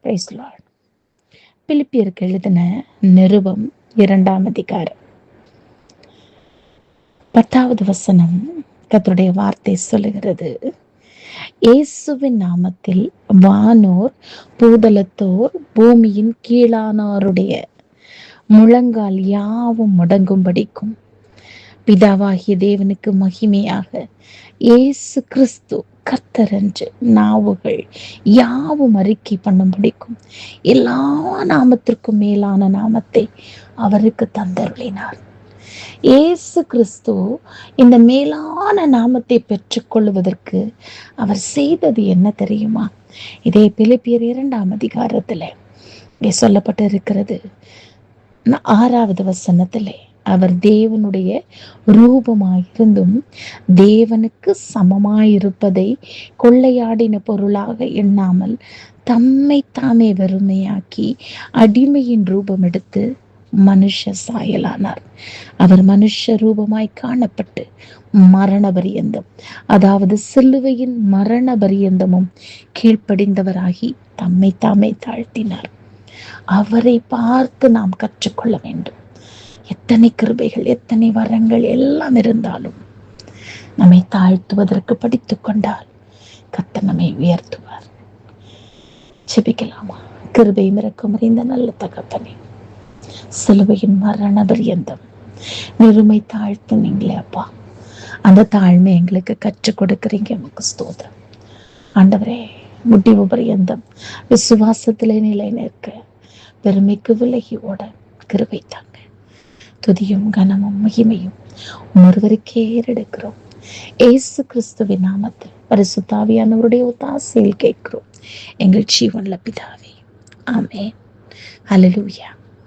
Praise the Lord. பிலிப்பியருக்கு எழுதின நிருபம் 2ஆம் அதிகாரம் 10வது வசனம். கர்த்தருடைய வார்த்தை சொல்லுகிறது, இயேசுவின் நாமத்தில் வானோர் பூதலத்தோர் பூமியின் கீழானோருடைய முழங்கால் யாவும் முடங்கும்படிக்கும் பிதாவாகிய தேவனுக்கு மகிமையாக இயேசு கிறிஸ்து கர்த்தர் என்று நாவுகள் யாவும் அறிக்கை பண்ணும்படிக்கும் எல்லா நாமத்திற்கும் மேலான நாமத்தை அவருக்கு தந்தருளினார். இயேசு கிறிஸ்து இந்த மேலான நாமத்தை பெற்றுக்கொள்வதற்கு அவர் செய்தது என்ன தெரியுமா? இதே பிலிப்பியர் 2ஆம் அதிகாரத்தில் இங்கே சொல்லப்பட்டு இருக்கிறது. 6வது வசனத்திலே, அவர் தேவனுடைய ரூபமாயிருந்தும் தேவனுக்கு சமமாயிருப்பதை கொள்ளையாடின பொருளாக எண்ணாமல் தம்மை தாமே வெறுமையாக்கி அடிமையின் ரூபம் எடுத்து மனுஷ சாயலானார். அவர் மனுஷ ரூபமாய் காணப்பட்டு மரண பரியந்தம், அதாவது சிலுவையின் மரண பரியந்தமும் கீழ்ப்படிந்தவராகி தம்மை தாமே தாழ்த்தினார். அவரை பார்த்து நாம் கற்றுக்கொள்ள வேண்டும். எத்தனை கிருபைகள், எத்தனை வரங்கள் எல்லாம் இருந்தாலும் நம்மை தாழ்த்துவதற்கு படித்துக் கொண்டால் கர்த்தர் நம்மை உயர்த்துவார். ஜெபிக்கலாமா? கிருபை இரக்கம் நிறைந்த நல்ல தகப்பனே, சிலுவையின் மரண பரியந்தம் நிறுமை தாழ்த்துனீங்களே அப்பா, அந்த தாழ்மை எங்களுக்கு கற்றுக் கொடுக்கிறீங்க. உமக்கு ஸ்தோத்திரம் ஆண்டவரே. முடிவு பரியந்தம் விசுவாசத்திலே நிலை நிற்க, பெருமைக்கு விலகி ஓட கிருபை தாங்க. துதியும் கனமும் மகிமையும் ஒருவருக்கே ஏறெடுக்கிறோம். இயேசு கிறிஸ்துவின் நாமத்தில் பரிசுத்த ஆவியானவருடைய ஒத்தாசையில் கேட்கிறோம் எங்கள் ஜீவனுள்ள பிதாவே, ஆமென். ஹல்லேலூயா.